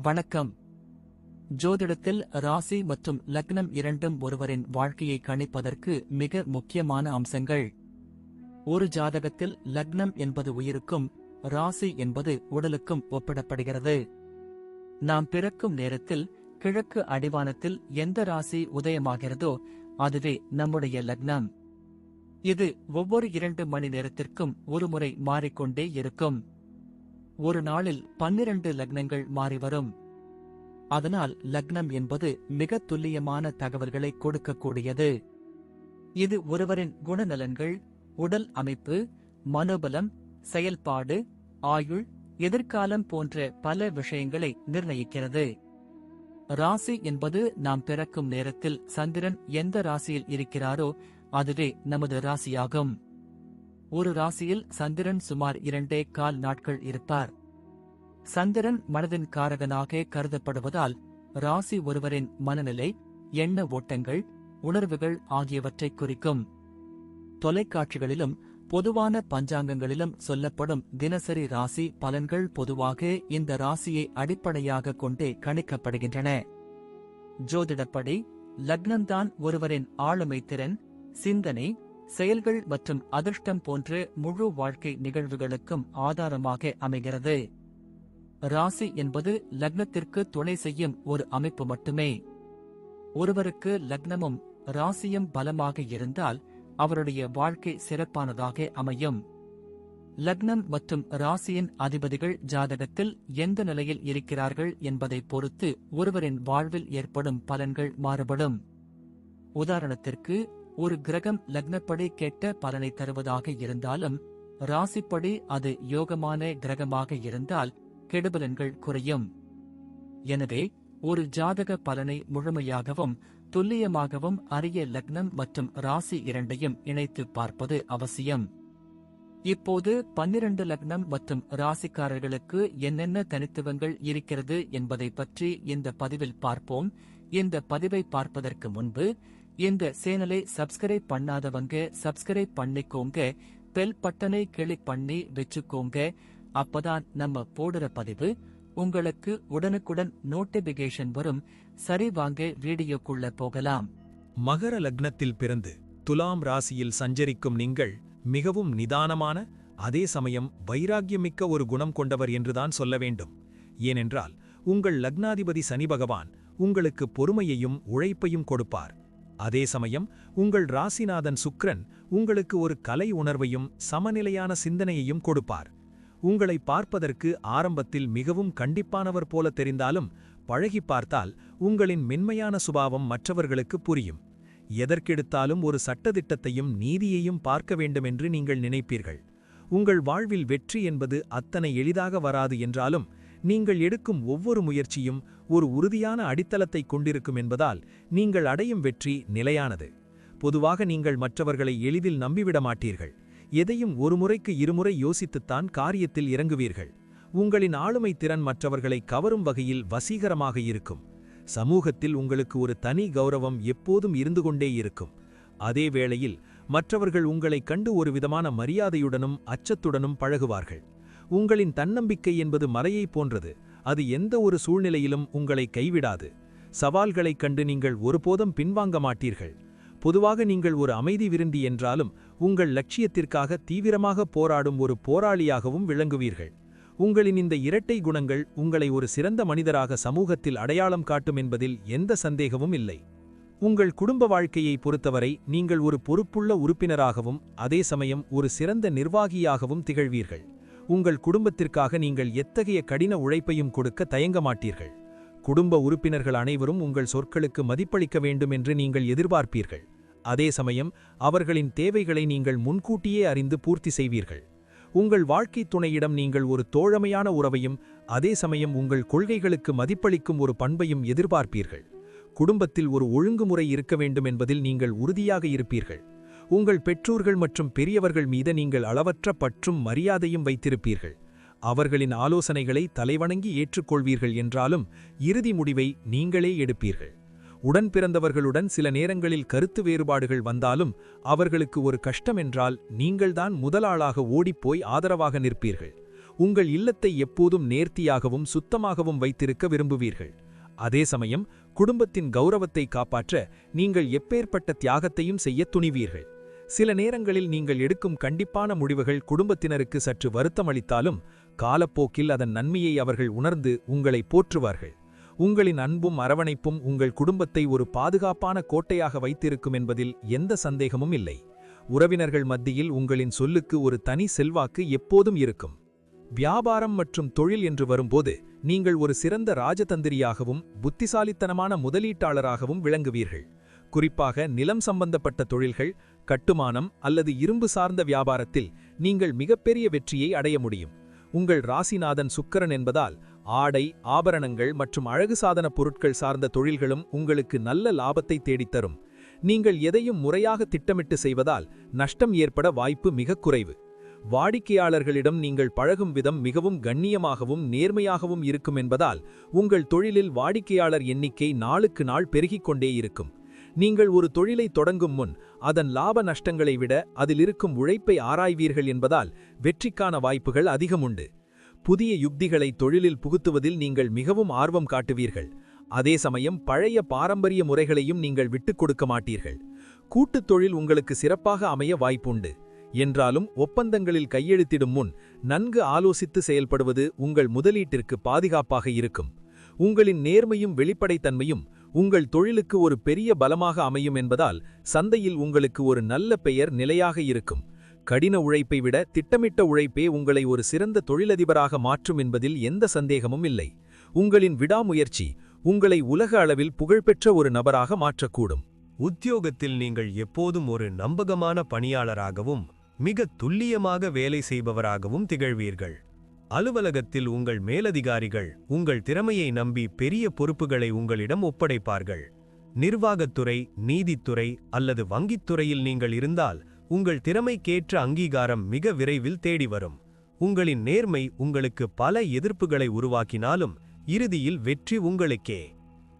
வணக்கம். ஜோதிடத்தில் ராசி மற்றும் லக்னம் இரண்டும் ஒருவரின் வாழ்க்கையை கணிப்பதற்கு மிக முக்கியமான அம்சங்கள். ஒரு ஜாதகத்தில் லக்னம் என்பது உயிருக்கும், ராசி என்பது உடலுக்கும் ஒப்பிடப்படுகிறது. நாம் பிறக்கும் நேரத்தில் கிழக்கு அடிவானத்தில் எந்த ராசி உதயமாகிறதோ அதுவே நம்முடைய லக்னம். இது ஒவ்வொரு 2 மணி நேரத்திற்கும் ஒருமுறை மாறிக்கொண்டே இருக்கும். ஒரு நாளில் 12 லக்னங்கள் மாறிவரும். அதனால் லக்னம் என்பது மிக துல்லியமான தகவல்களை கொடுக்கக்கூடியது. இது ஒருவரின் குணநலன்கள், உடல் அமைப்பு, மனோபலம், செயல்பாடு, ஆயுள், எதிர்காலம் போன்ற பல விஷயங்களை நிர்ணயிக்கிறது. ராசி என்பது நாம் பிறக்கும் நேரத்தில் சந்திரன் எந்த ராசியில் இருக்கிறாரோ அதுவே நமது ராசியாகும். ஒரு ராசியில் சந்திரன் சுமார் 2.25 நாட்கள் இருப்பார். சந்திரன் மனதின் காரகனாக கருதப்படுவதால் ராசி ஒருவரின் மனநிலை, எண்ண ஓட்டங்கள், உணர்வுகள் ஆகியவற்றை குறிக்கும். தொலைக்காட்சிகளிலும் பொதுவான பஞ்சாங்கங்களிலும் சொல்லப்படும் தினசரி ராசி பலன்கள் பொதுவாக இந்த ராசியை அடிப்படையாக கொண்டே கணிக்கப்படுகின்றன. ஜோதிடப்படி லக்னம்தான் ஒருவரின் ஆளுமை திறன், சிந்தனை, செயல்கள் மற்றும் அதிர்ஷ்டம் போன்ற முழு வாழ்க்கை நிகழ்வுகளுக்கும் ஆதாரமாக அமைகிறது. ராசி என்பது லக்னத்திற்கு துணை செய்யும் ஒரு அமைப்பு மட்டுமே. ஒருவருக்கு லக்னமும் ராசியும் பலமாக இருந்தால் அவருடைய வாழ்க்கை சிறப்பானதாக அமையும். லக்னம் மற்றும் ராசியின் அதிபதிகள் ஜாதகத்தில் எந்த நிலையில் இருக்கிறார்கள் என்பதை பொறுத்து ஒருவரின் வாழ்வில் ஏற்படும் பலன்கள் மாறுபடும். உதாரணத்திற்கு, ஒரு கிரகம் லக்னப்படி கெட்ட பலனை தருவதாக இருந்தாலும் ராசிப்படி அது யோகமான கிரகமாக இருந்தால் கெடுபலன்கள் குறையும். எனவே ஒரு ஜாதக பலனை முழுமையாகவும் துல்லியமாகவும் அறிய லக்னம் மற்றும் ராசி இரண்டையும் இணைத்து பார்ப்பது அவசியம். இப்போது 12 லக்னம் மற்றும் ராசிக்காரர்களுக்கு என்னென்ன தனித்துவங்கள் இருக்கிறது என்பதை பற்றி இந்த பதிவில் பார்ப்போம். இந்த பதிவை பார்ப்பதற்கு முன்பு இந்த சேனலை சப்ஸ்கிரைப் பண்ணாதவங்க சப்ஸ்கிரைப் பண்ணிக்கோங்க, பெல் பட்டனை கிளிக் பண்ணி வச்சுக்கோங்க. அப்பதான் நம்ம போடுற பதிவு உங்களுக்கு உடனுக்குடன் நோட்டிபிகேஷன் வரும். சரி, வாங்க வீடியோக்குள்ள போகலாம். மகர லக்னத்தில் பிறந்து துலாம் ராசியில் சஞ்சரிக்கும் நீங்கள் மிகவும் நிதானமான, அதே சமயம் வைராக்கியமிக்க ஒரு குணம் கொண்டவர் என்றுதான் சொல்ல வேண்டும். ஏனென்றால் உங்கள் லக்னாதிபதி சனி பகவான் உங்களுக்கு பொறுமையையும் உழைப்பையும் கொடுப்பார். அதே சமயம் உங்கள் ராசிநாதன் சுக்கிரன் உங்களுக்கு ஒரு கலை உணர்வையும் சமநிலையான சிந்தனையையும் கொடுப்பார். உங்களை பார்ப்பதற்கு ஆரம்பத்தில் மிகவும் கண்டிப்பானவர் போல தெரிந்தாலும் பழகி பார்த்தால் உங்களின் மென்மையான சுபாவம் மற்றவர்களுக்கு புரியும். எதற்கெடுத்தாலும் ஒரு சட்டதிட்டத்தையும் நீதியையும் பார்க்க வேண்டுமென்று நீங்கள் நினைப்பீர்கள். உங்கள் வாழ்வில் வெற்றி என்பது அத்தனை எளிதாக வராது என்றாலும் நீங்கள் எடுக்கும் ஒவ்வொரு முயற்சியும் ஒரு உறுதியான அடித்தளத்தை கொண்டிருக்கும் என்பதால் நீங்கள் அடையும் வெற்றி நிலையானது. பொதுவாக நீங்கள் மற்றவர்களை எளிதில் நம்பிவிட மாட்டீர்கள். எதையும் ஒரு முறைக்கு இருமுறை யோசித்துத்தான் காரியத்தில் இறங்குவீர்கள். உங்களின் ஆளுமை திறன் மற்றவர்களை கவரும் வகையில் வசீகரமாக இருக்கும். சமூகத்தில் உங்களுக்கு ஒரு தனி கௌரவம் எப்போதும் இருந்து கொண்டே இருக்கும். அதே வேளையில் மற்றவர்கள் உங்களை கண்டு ஒரு விதமான மரியாதையுடனும் அச்சத்துடனும் பழகுவார்கள். உங்களின் தன்னம்பிக்கை என்பது மலையை போன்றது. அது எந்த ஒரு சூழ்நிலையிலும் உங்களை கைவிடாது. சவால்களைக் கண்டு நீங்கள் ஒருபோதும் பின்வாங்க மாட்டீர்கள். பொதுவாக நீங்கள் ஒரு அமைதி விரும்பி என்றாலும் உங்கள் லட்சியத்திற்காக தீவிரமாக போராடும் ஒரு போராளியாகவும் விளங்குவீர்கள். உங்களின் இந்த இரட்டை குணங்கள் உங்களை ஒரு சிறந்த மனிதராக சமூகத்தில் அடையாளம் காட்டும் என்பதில் எந்த சந்தேகமும் இல்லை. உங்கள் குடும்ப வாழ்க்கையை பொறுத்தவரை நீங்கள் ஒரு பொறுப்புள்ள உறுப்பினராகவும் அதே சமயம் ஒரு சிறந்த நிர்வாகியாகவும் திகழ்வீர்கள். உங்கள் குடும்பத்திற்காக நீங்கள் எத்தகைய கடின உழைப்பையும் கொடுக்க தயங்க மாட்டீர்கள். குடும்ப உறுப்பினர்கள் அனைவரும் உங்கள் சொற்களுக்கு மதிப்பளிக்க வேண்டும் என்று நீங்கள் எதிர்பார்ப்பீர்கள். அதே சமயம் அவர்களின் தேவைகளை நீங்கள் முன்கூட்டியே அறிந்து பூர்த்தி செய்வீர்கள். உங்கள் வாழ்க்கை துணையிடம் நீங்கள் ஒரு தோழமையான உறவையும் அதே சமயம் உங்கள் கொள்கைகளுக்கு மதிப்பளிக்கும் ஒரு பண்பையும் எதிர்பார்ப்பீர்கள். குடும்பத்தில் ஒரு ஒழுங்குமுறை இருக்க வேண்டும் என்பதில் நீங்கள் உறுதியாக இருப்பீர்கள். உங்கள் பெற்றோர்கள் மற்றும் பெரியவர்கள் மீது நீங்கள் அளவற்ற பற்றும் மரியாதையும் வைத்திருப்பீர்கள். அவர்களின் ஆலோசனைகளை தலைவணங்கி ஏற்றுக்கொள்வீர்கள் என்றாலும் இறுதி முடிவை நீங்களே எடுப்பீர்கள். உடன் பிறந்தவர்களுடன் சில நேரங்களில் கருத்து வேறுபாடுகள் வந்தாலும் அவர்களுக்கு ஒரு கஷ்டம் என்றால் நீங்கள்தான் முதலாளாக ஓடிப்போய் ஆதரவாக நிற்பீர்கள். உங்கள் இல்லத்தை எப்போதும் நேர்த்தியாகவும் சுத்தமாகவும் வைத்திருக்க விரும்புவீர்கள். அதே சமயம் குடும்பத்தின் கௌரவத்தை காப்பாற்ற நீங்கள் எப்பேற்பட்ட தியாகத்தையும் செய்ய துணிவீர்கள். சில நேரங்களில் நீங்கள் எடுக்கும் கண்டிப்பான முடிவுகள் குடும்பத்தினருக்கு சற்று வருத்தமளித்தாலும் காலப்போக்கில் அதன் நன்மையை அவர்கள் உணர்ந்து உங்களை போற்றுவார்கள். உங்களின் அன்பும் அரவணைப்பும் உங்கள் குடும்பத்தை ஒரு பாதுகாப்பான கோட்டையாக வைத்திருக்கும் என்பதில் எந்த சந்தேகமும் இல்லை. உறவினர்கள் மத்தியில் உங்களின் சொல்லுக்கு ஒரு தனி செல்வாக்கு எப்போதும் இருக்கும். வியாபாரம் மற்றும் தொழில் என்று வரும்போது நீங்கள் ஒரு சிறந்த ராஜதந்திரியாகவும் புத்திசாலித்தனமான முதலீட்டாளராகவும் விளங்குவீர்கள். குறிப்பாக நிலம் சம்பந்தப்பட்ட தொழில்கள், கட்டுமானம் அல்லது இரும்பு சார்ந்த வியாபாரத்தில் நீங்கள் மிகப்பெரிய வெற்றியை அடைய முடியும். உங்கள் ராசிநாதன் சுக்கிரன் என்பதால் ஆடை, ஆபரணங்கள் மற்றும் அழகு சாதன பொருட்கள் சார்ந்த தொழில்களும் உங்களுக்கு நல்ல லாபத்தை தேடித்தரும். நீங்கள் எதையும் முறையாக திட்டமிட்டு செய்வதால் நஷ்டம் ஏற்பட வாய்ப்பு மிக குறைவு. வாடிக்கையாளர்களிடம் நீங்கள் பழகும் விதம் மிகவும் கண்ணியமாகவும் நேர்மையாகவும் இருக்கும் என்பதால் உங்கள் தொழிலில் வாடிக்கையாளர் எண்ணிக்கை நாளுக்கு நாள் பெருகிக் கொண்டே இருக்கும். நீங்கள் ஒரு தொழிலை தொடங்கும் முன் அதன் லாப நஷ்டங்களை விட அதில் இருக்கும் உழைப்பை ஆராய்வீர்கள் என்பதால் வெற்றிக்கான வாய்ப்புகள் அதிகமுண்டு. புதிய யுக்திகளை தொழிலில் புகுத்துவதில் நீங்கள் மிகவும் ஆர்வம் காட்டுவீர்கள். அதே சமயம் பழைய பாரம்பரிய முறைகளையும் நீங்கள் விட்டுக் கொடுக்க மாட்டீர்கள். கூட்டுத் தொழில் உங்களுக்கு சிறப்பாக அமைய வாய்ப்புண்டு. என்றாலும் ஒப்பந்தங்களில் கையெழுத்திடும் முன் நன்கு ஆலோசித்து செயல்படுவது உங்கள் முதலீட்டிற்கு பாதுகாப்பாக இருக்கும். உங்களின் நேர்மையும் வெளிப்படைத்தன்மையும் உங்கள் தொழிலுக்கு ஒரு பெரிய பலமாக அமையும் என்பதால் சந்தையில் உங்களுக்கு ஒரு நல்ல பெயர் நிலையாக இருக்கும். கடின உழைப்பை விட திட்டமிட்ட உழைப்பே உங்களை ஒரு சிறந்த தொழிலதிபராக மாற்றும் என்பதில் எந்த சந்தேகமும் இல்லை. உங்களின் விடாமுயற்சி உங்களை உலக அளவில் புகழ்பெற்ற ஒரு நபராக மாற்றக்கூடும். உத்தியோகத்தில் நீங்கள் எப்போதும் ஒரு நம்பகமான பணியாளராகவும் மிக துல்லியமாக வேலை செய்பவராகவும் திகழ்வீர்கள். அலுவலகத்தில் உங்கள் மேலதிகாரிகள் உங்கள் திறமையை நம்பி பெரிய பொறுப்புகளை உங்களிடம் ஒப்படைப்பார்கள். நிர்வாகத்துறை, நீதித்துறை அல்லது வங்கித்துறையில் நீங்கள் இருந்தால் உங்கள் திறமைக்கேற்ற அங்கீகாரம் மிக விரைவில் தேடி வரும். உங்களின் நேர்மை உங்களுக்கு பல எதிர்ப்புகளை உருவாக்கினாலும் இறுதியில் வெற்றி உங்களுக்கே.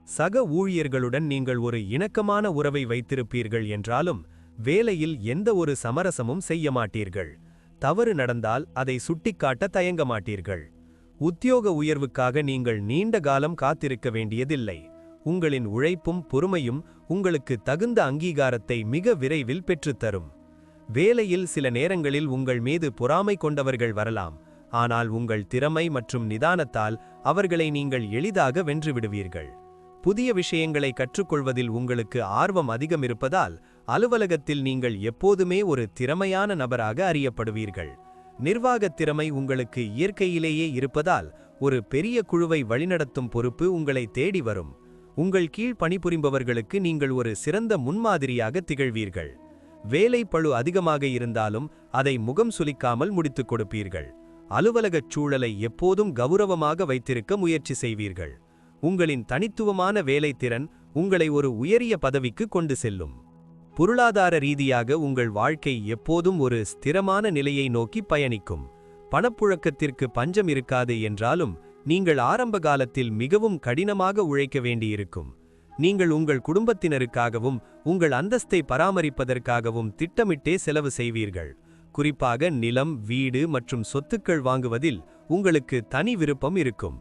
சக ஊழியர்களுடன் நீங்கள் ஒரு இணக்கமான உறவை வைத்திருப்பீர்கள் என்றாலும் வேலையில் எந்த ஒரு சமரசமும் செய்ய மாட்டீர்கள். தவறு நடந்தால் அதை சுட்டிக்காட்ட தயங்க மாட்டீர்கள். உத்தியோக உயர்வுக்காக நீங்கள் நீண்ட காலம் காத்திருக்க வேண்டியதில்லை. உங்களின் உழைப்பும் பொறுமையும் உங்களுக்கு தகுந்த அங்கீகாரத்தை மிக விரைவில் பெற்றுத்தரும். வேலையில் சில நேரங்களில் உங்கள் மீது பொறாமை கொண்டவர்கள் வரலாம். ஆனால் உங்கள் திறமை மற்றும் நிதானத்தால் அவர்களை நீங்கள் எளிதாக வென்றுவிடுவீர்கள். புதிய விஷயங்களை கற்றுக்கொள்வதில் உங்களுக்கு ஆர்வம் அதிகம் இருப்பதால் அலுவலகத்தில் நீங்கள் எப்போதுமே ஒரு திறமையான நபராக அறியப்படுவீர்கள். நிர்வாகத் திறமை உங்களுக்கு இயற்கையிலேயே இருப்பதால் ஒரு பெரிய குழுவை வழிநடத்தும் பொறுப்பு உங்களை தேடி வரும். உங்கள் கீழ் பணிபுரிபவர்களுக்கு நீங்கள் ஒரு சிறந்த முன்மாதிரியாக திகழ்வீர்கள். வேலை பளு அதிகமாக இருந்தாலும் அதை முகம் சுளிக்காமல் முடித்துக் கொடுப்பீர்கள். அலுவலகச் சூழலை எப்போதும் கௌரவமாக வைத்திருக்க முயற்சி செய்வீர்கள். உங்களின் தனித்துவமான வேலைத்திறன் உங்களை ஒரு உயரிய பதவிக்கு கொண்டு செல்லும். பொருளாதார ரீதியாக உங்கள் வாழ்க்கை எப்போதும் ஒரு ஸ்திரமான நிலையை நோக்கி பயணிக்கும். பணப்புழக்கத்திற்கு பஞ்சம் இருக்காது என்றாலும் நீங்கள் ஆரம்ப காலத்தில் மிகவும் கடினமாக உழைக்க வேண்டியிருக்கும். நீங்கள் உங்கள் குடும்பத்தினருக்காகவும் உங்கள் அந்தஸ்தை பராமரிப்பதற்காகவும் திட்டமிட்டே செலவு செய்வீர்கள். குறிப்பாக நிலம், வீடு மற்றும் சொத்துக்கள் வாங்குவதில் உங்களுக்கு தனி விருப்பம் இருக்கும்.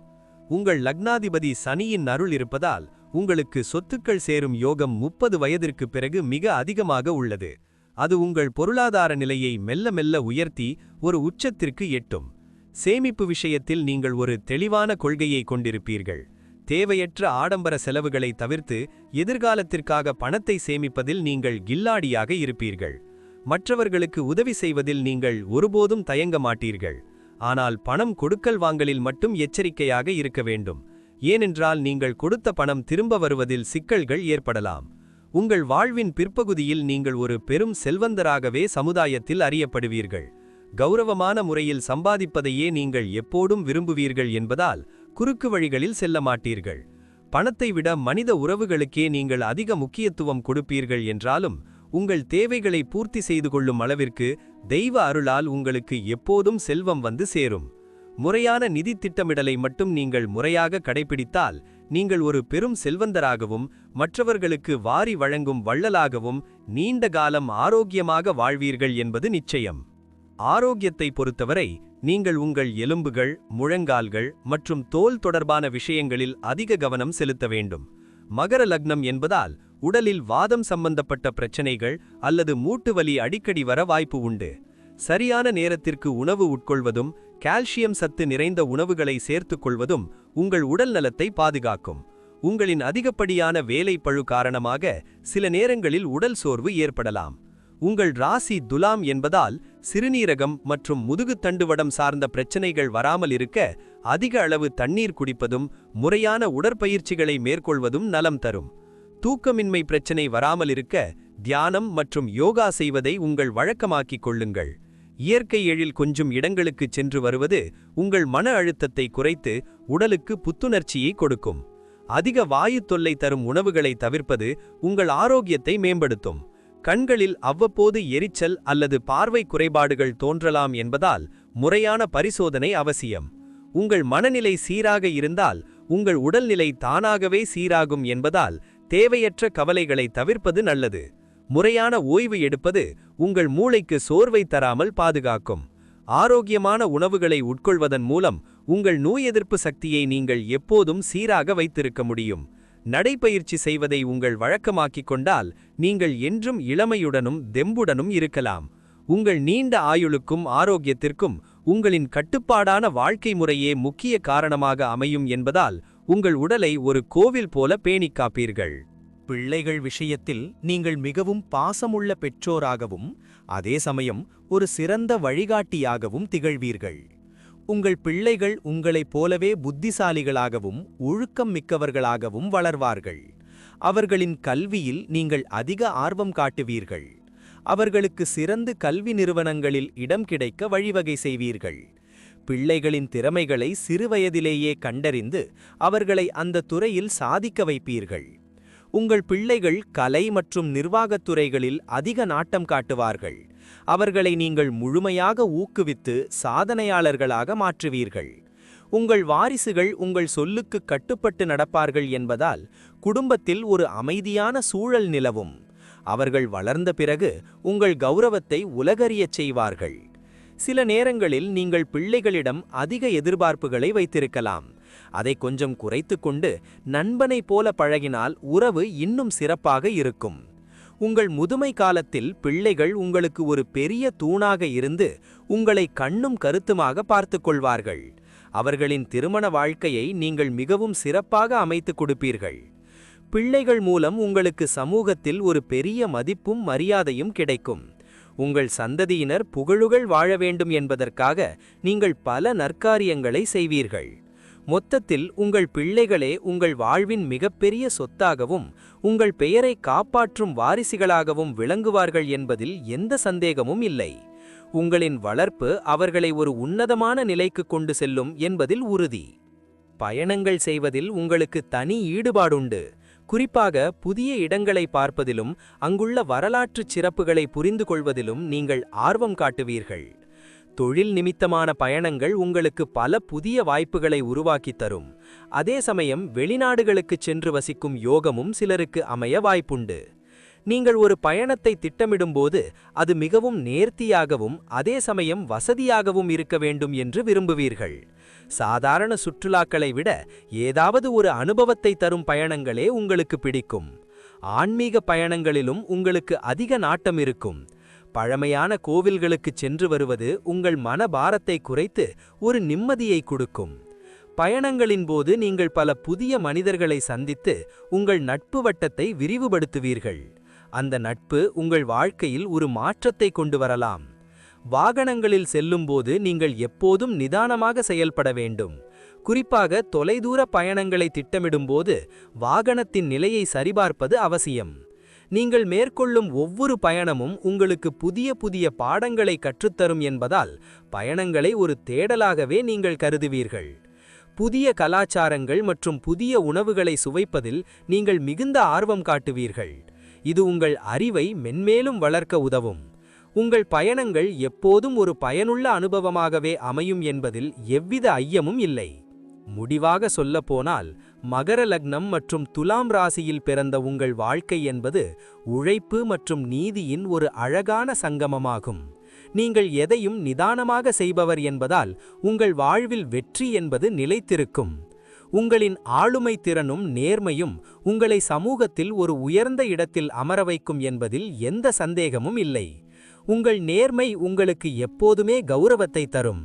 உங்கள் லக்னாதிபதி சனியின் அருள் இருப்பதால் உங்களுக்கு சொத்துக்கள் சேரும் யோகம் 30 வயதிற்கு பிறகு மிக அதிகமாக உள்ளது. அது உங்கள் பொருளாதார நிலையை மெல்ல மெல்ல உயர்த்தி ஒரு உச்சத்திற்கு எட்டும். சேமிப்பு விஷயத்தில் நீங்கள் ஒரு தெளிவான கொள்கையை கொண்டிருப்பீர்கள். தேவையற்ற ஆடம்பர செலவுகளை தவிர்த்து எதிர்காலத்திற்காக பணத்தை சேமிப்பதில் நீங்கள் கில்லாடியாக இருப்பீர்கள். மற்றவர்களுக்கு உதவி செய்வதில் நீங்கள் ஒருபோதும் தயங்க மாட்டீர்கள். ஆனால் பணம் கொடுக்கல் வாங்கலில் மட்டும் எச்சரிக்கையாக இருக்க வேண்டும். ஏனென்றால் நீங்கள் கொடுத்த பணம் திரும்ப வருவதில் சிக்கல்கள் ஏற்படலாம். உங்கள் வாழ்வின் பிற்பகுதியில் நீங்கள் ஒரு பெரும் செல்வந்தராகவே சமுதாயத்தில் அறியப்படுவீர்கள். கௌரவமான முறையில் சம்பாதிப்பதையே நீங்கள் எப்போதும் விரும்புவீர்கள் என்பதால் குறுக்கு வழிகளில் செல்ல மாட்டீர்கள். பணத்தை விட மனித உறவுகளுக்கே நீங்கள் அதிக முக்கியத்துவம் கொடுப்பீர்கள் என்றாலும் உங்கள் தேவைகளை பூர்த்தி செய்து கொள்ளும் அளவிற்கு தெய்வ அருளால் உங்களுக்கு எப்போதும் செல்வம் வந்து சேரும். முறையான நிதி திட்டமிடலை மட்டும் நீங்கள் முறையாக கடைபிடித்தால் நீங்கள் ஒரு பெரும் செல்வந்தராகவும் மற்றவர்களுக்கு வாரி வழங்கும் வள்ளலாகவும் நீண்ட காலம் ஆரோக்கியமாக வாழ்வீர்கள் என்பது நிச்சயம். ஆரோக்கியத்தை பொறுத்தவரை நீங்கள் உங்கள் எலும்புகள், முழங்கால்கள் மற்றும் தோல் தொடர்பான விஷயங்களில் அதிக கவனம் செலுத்த வேண்டும். மகர லக்னம் என்பதால் உடலில் வாதம் சம்பந்தப்பட்ட பிரச்சனைகள் அல்லது மூட்டு வலி அடிக்கடி வர வாய்ப்பு உண்டு. சரியான நேரத்திற்கு உணவு உட்கொள்வதும் கால்சியம் சத்து நிறைந்த உணவுகளை சேர்த்துக் கொள்வதும் உங்கள் உடல் நலத்தை பாதுகாக்கும். உங்களின் அதிகப்படியான வேலை பழு காரணமாக சில நேரங்களில் உடல் சோர்வு ஏற்படலாம். உங்கள் ராசி துலாம் என்பதால் சிறுநீரகம் மற்றும் முதுகுத்தண்டுவடம் சார்ந்த பிரச்சனைகள் வராமல் இருக்க அதிக அளவு தண்ணீர் குடிப்பதும் முறையான உடற்பயிற்சிகளை மேற்கொள்வதும் நலம் தரும். தூக்கமின்மை பிரச்சனை வராமல் இருக்க தியானம் மற்றும் யோகா செய்வதை உங்கள் வழக்கமாக்கிக் கொள்ளுங்கள். இயற்கை எழில் கொஞ்சம் இடங்களுக்கு சென்று வருவது உங்கள் மன அழுத்தத்தை குறைத்து உடலுக்கு புத்துணர்ச்சியை கொடுக்கும். அதிக வாயு தொல்லை தரும் உணவுகளை தவிர்ப்பது உங்கள் ஆரோக்கியத்தை மேம்படுத்தும். கண்களில் அவ்வப்போது எரிச்சல் அல்லது பார்வை குறைபாடுகள் தோன்றலாம் என்பதால் முறையான பரிசோதனை அவசியம். உங்கள் மனநிலை சீராக இருந்தால் உங்கள் உடல்நிலை தானாகவே சீராகும் என்பதால் தேவையற்ற கவலைகளை தவிர்ப்பது நல்லது. முறையான ஓய்வு எடுப்பது உங்கள் மூளைக்கு சோர்வை தராமல் பாதுகாக்கும். ஆரோக்கியமான உணவுகளை உட்கொள்வதன் மூலம் உங்கள் நோய் எதிர்ப்பு சக்தியை நீங்கள் எப்போதும் சீராக வைத்திருக்க முடியும். நடைப்பயிற்சி செய்வதை உங்கள் வழக்கமாக்கிக் கொண்டால் நீங்கள் என்றும் இளமையுடனும் தெம்புடனும் இருக்கலாம். உங்கள் நீண்ட ஆயுளுக்கும் ஆரோக்கியத்திற்கும் உங்களின் கட்டுப்பாடான வாழ்க்கை முறையே முக்கிய காரணமாக அமையும் என்பதால் உங்கள் உடலை ஒரு கோவில் போல பேணிக் காப்பீர்கள். பிள்ளைகள் விஷயத்தில் நீங்கள் மிகவும் பாசமுள்ள பெற்றோராகவும் அதே சமயம் ஒரு சிறந்த வழிகாட்டியாகவும் திகழ்வீர்கள். உங்கள் பிள்ளைகள் உங்களைப் போலவே புத்திசாலிகளாகவும் ஒழுக்கம் மிக்கவர்களாகவும் வளர்வார்கள். அவர்களின் கல்வியில் நீங்கள் அதிக ஆர்வம் காட்டுவீர்கள். அவர்களுக்கு சிறந்த கல்வி நிறுவனங்களில் இடம் கிடைக்க வழிவகை செய்வீர்கள். பிள்ளைகளின் திறமைகளை சிறுவயதிலேயே கண்டறிந்து அவர்களை அந்த துறையில் சாதிக்க வைப்பீர்கள். உங்கள் பிள்ளைகள் கலை மற்றும் நிர்வாகத் துறைகளில் அதிக நாட்டம் காட்டுவார்கள். அவர்களை நீங்கள் முழுமையாக ஊக்குவித்து சாதனையாளர்களாக மாற்றுவீர்கள். உங்கள் வாரிசுகள் உங்கள் சொல்லுக்கு கட்டுப்பட்டு நடப்பார்கள் என்பதால் குடும்பத்தில் ஒரு அமைதியான சூழல் நிலவும். அவர்கள் வளர்ந்த பிறகு உங்கள் கௌரவத்தை உலகறியச் செய்வார்கள். சில நேரங்களில் நீங்கள் பிள்ளைகளிடம் அதிக எதிர்பார்ப்புகளை வைத்திருக்கலாம். அதை கொஞ்சம் குறைத்துக்கொண்டு நண்பனைப் போல பழகினால் உறவு இன்னும் சிறப்பாக இருக்கும். உங்கள் முதுமை காலத்தில் பிள்ளைகள் உங்களுக்கு ஒரு பெரிய தூணாக இருந்து உங்களை கண்ணும் கருத்துமாக பார்த்து கொள்வார்கள். அவர்களின் திருமண வாழ்க்கையை நீங்கள் மிகவும் சிறப்பாக அமைத்துக் கொடுப்பீர்கள். பிள்ளைகள் மூலம் உங்களுக்கு சமூகத்தில் ஒரு பெரிய மதிப்பும் மரியாதையும் கிடைக்கும். உங்கள் சந்ததியினர் புகழுகள் வாழ வேண்டும் என்பதற்காக நீங்கள் பல நற்காரியங்களை செய்வீர்கள். மொத்தத்தில் உங்கள் பிள்ளைகளே உங்கள் வாழ்வின் மிகப்பெரிய சொத்தாகவும் உங்கள் பெயரை காப்பாற்றும் வாரிசுகளாகவும் விளங்குவார்கள் என்பதில் எந்த சந்தேகமும் இல்லை. உங்களின் வளர்ப்பு அவர்களை ஒரு உன்னதமான நிலைக்கு கொண்டு செல்லும் என்பதில் உறுதி. பயணங்கள் செய்வதில் உங்களுக்கு தனி ஈடுபாடுண்டு. குறிப்பாக புதிய இடங்களை பார்ப்பதிலும் அங்குள்ள வரலாற்றுச் சிறப்புகளை புரிந்து கொள்வதிலும் நீங்கள் ஆர்வம் காட்டுவீர்கள். தொழில் நிமித்தமான பயணங்கள் உங்களுக்கு பல புதிய வாய்ப்புகளை உருவாக்கித் தரும். அதே சமயம் வெளிநாடுகளுக்குச் சென்று வசிக்கும் யோகமும் சிலருக்கு அமைய வாய்ப்புண்டு. நீங்கள் ஒரு பயணத்தை திட்டமிடும்போது அது மிகவும் நேர்த்தியாகவும் அதே சமயம் வசதியாகவும் இருக்க வேண்டும் என்று விரும்புவீர்கள். சாதாரண சுற்றுலாக்களை விட ஏதாவது ஒரு அனுபவத்தை தரும் பயணங்களே உங்களுக்கு பிடிக்கும். ஆன்மீக பயணங்களிலும் உங்களுக்கு அதிக நாட்டம் இருக்கும். பழமையான கோவில்களுக்குச் சென்று வருவது உங்கள் மனபாரத்தை குறைத்து ஒரு நிம்மதியை கொடுக்கும். பயணங்களின் போது நீங்கள் பல புதிய மனிதர்களை சந்தித்து உங்கள் நட்பு வட்டத்தை விரிவுபடுத்துவீர்கள். அந்த நட்பு உங்கள் வாழ்க்கையில் ஒரு மாற்றத்தை கொண்டு வரலாம். வாகனங்களில் செல்லும்போது நீங்கள் எப்போதும் நிதானமாக செயல்பட வேண்டும். குறிப்பாக தொலைதூர பயணங்களை திட்டமிடும்போது வாகனத்தின் நிலையை சரிபார்ப்பது அவசியம். நீங்கள் மேற்கொள்ளும் ஒவ்வொரு பயணமும் உங்களுக்கு புதிய புதிய பாடங்களை கற்றுத்தரும் என்பதால் பயணங்களை ஒரு தேடலாகவே நீங்கள் கருதுவீர்கள். புதிய கலாச்சாரங்கள் மற்றும் புதிய உணவுகளை சுவைப்பதில் நீங்கள் மிகுந்த ஆர்வம் காட்டுவீர்கள். இது உங்கள் அறிவை மென்மேலும் வளர்க்க உதவும். உங்கள் பயணங்கள் எப்போதும் ஒரு பயனுள்ள அனுபவமாகவே அமையும் என்பதில் எவ்வித ஐயமும் இல்லை. முடிவாக சொல்லப்போனால் மகர லக்னம் மற்றும் துலாம் ராசியில் பிறந்த உங்கள் வாழ்க்கை என்பது உழைப்பு மற்றும் நீதியின் ஒரு அழகான சங்கமமாகும். நீங்கள் எதையும் நிதானமாக செய்பவர் என்பதால் உங்கள் வாழ்வில் வெற்றி என்பது நிலைத்திருக்கும். உங்களின் ஆளுமை திறனும் நேர்மையும் உங்களை சமூகத்தில் ஒரு உயர்ந்த இடத்தில் அமர வைக்கும் என்பதில் எந்த சந்தேகமும் இல்லை. உங்கள் நேர்மை உங்களுக்கு எப்போதுமே கௌரவத்தை தரும்.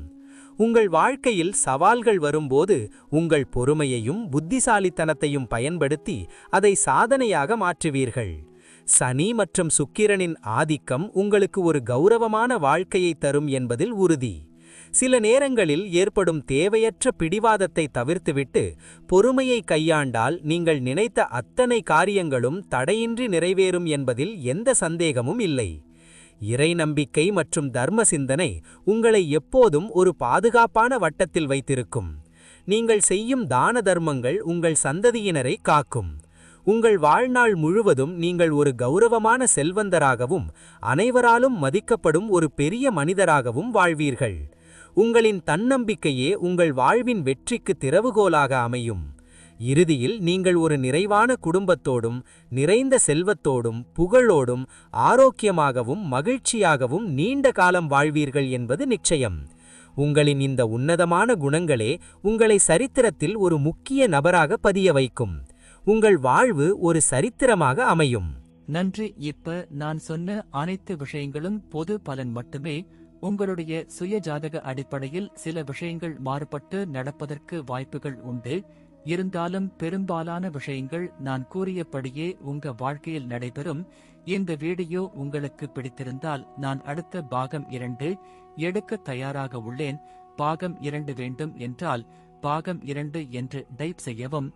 உங்கள் வாழ்க்கையில் சவால்கள் வரும்போது உங்கள் பொறுமையையும் புத்திசாலித்தனத்தையும் பயன்படுத்தி அதை சாதனையாக மாற்றுவீர்கள். சனி மற்றும் சுக்கிரனின் ஆதிக்கம் உங்களுக்கு ஒரு கௌரவமான வாழ்க்கையை தரும் என்பதில் உறுதி. சில நேரங்களில் ஏற்படும் தேவையற்ற பிடிவாதத்தை தவிர்த்துவிட்டு பொறுமையை கையாண்டால் நீங்கள் நினைத்த அத்தனை காரியங்களும் தடையின்றி நிறைவேறும் என்பதில் எந்த சந்தேகமும் இல்லை. இறை நம்பிக்கை மற்றும் தர்ம சிந்தனை உங்களை எப்போதும் ஒரு பாதுகாப்பான வட்டத்தில் வைத்திருக்கும். நீங்கள் செய்யும் தான தர்மங்கள் உங்கள் சந்ததியினரை காக்கும். உங்கள் வாழ்நாள் முழுவதும் நீங்கள் ஒரு கௌரவமான செல்வந்தராகவும் அனைவராலும் மதிக்கப்படும் ஒரு பெரிய மனிதராகவும் வாழ்வீர்கள். உங்களின் தன்னம்பிக்கையே உங்கள் வாழ்வின் வெற்றிக்கு திறவுகோலாக அமையும். இறுதியில் நீங்கள் ஒரு நிறைவான குடும்பத்தோடும் நிறைந்த செல்வத்தோடும் புகழோடும் ஆரோக்கியமாகவும் மகிழ்ச்சியாகவும் நீண்ட காலம் வாழ்வீர்கள் என்பது நிச்சயம். உங்களின் இந்த உன்னதமான குணங்களே உங்களை சரித்திரத்தில் ஒரு முக்கிய நபராக பதிய வைக்கும். உங்கள் வாழ்வு ஒரு சரித்திரமாக அமையும். நன்றி. இப்ப நான் சொன்ன அனைத்து விஷயங்களும் பொது பலன் மட்டுமே. உங்களுடைய சுய ஜாதக அடிப்படையில் சில விஷயங்கள் மாறுபட்டு நடப்பதற்கு வாய்ப்புகள் உண்டு. இருந்தாலும் பெரும்பாலான விஷயங்கள் நான் கூறியபடியே உங்க வாழ்க்கையில் நடைபெறும். இந்த வீடியோ உங்களுக்கு பிடித்திருந்தால் நான் அடுத்த பாகம் 2 எடுக்க தயாராக உள்ளேன். பாகம் 2 வேண்டும் என்றால் பாகம் 2 என்று டைப் செய்யவும்.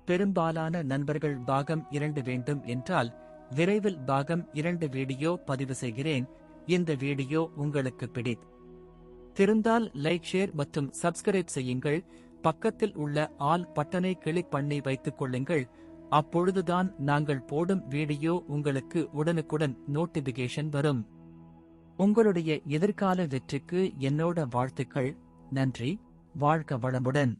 பெரும்பாலான நண்பர்கள் பாகம் 2 வேண்டும் என்றால் விரைவில் பாகம் 2 வீடியோ பதிவு செய்கிறேன். இந்த வீடியோ உங்களுக்கு பிடித்திருந்தால் லைக், ஷேர் மற்றும் சப்ஸ்கிரைப் செய்யுங்கள். பக்கத்தில் உள்ள ஆல் பட்டனை கிளிக் பண்ணி வைத்துக் கொள்ளுங்கள். அப்பொழுதுதான் நாங்கள் போடும் வீடியோ உங்களுக்கு உடனுக்குடன் நோட்டிபிகேஷன் வரும். உங்களுடைய எதிர்கால வெற்றிக்கு என்னோட வாழ்த்துக்கள். நன்றி. வாழ்க வளமுடன்.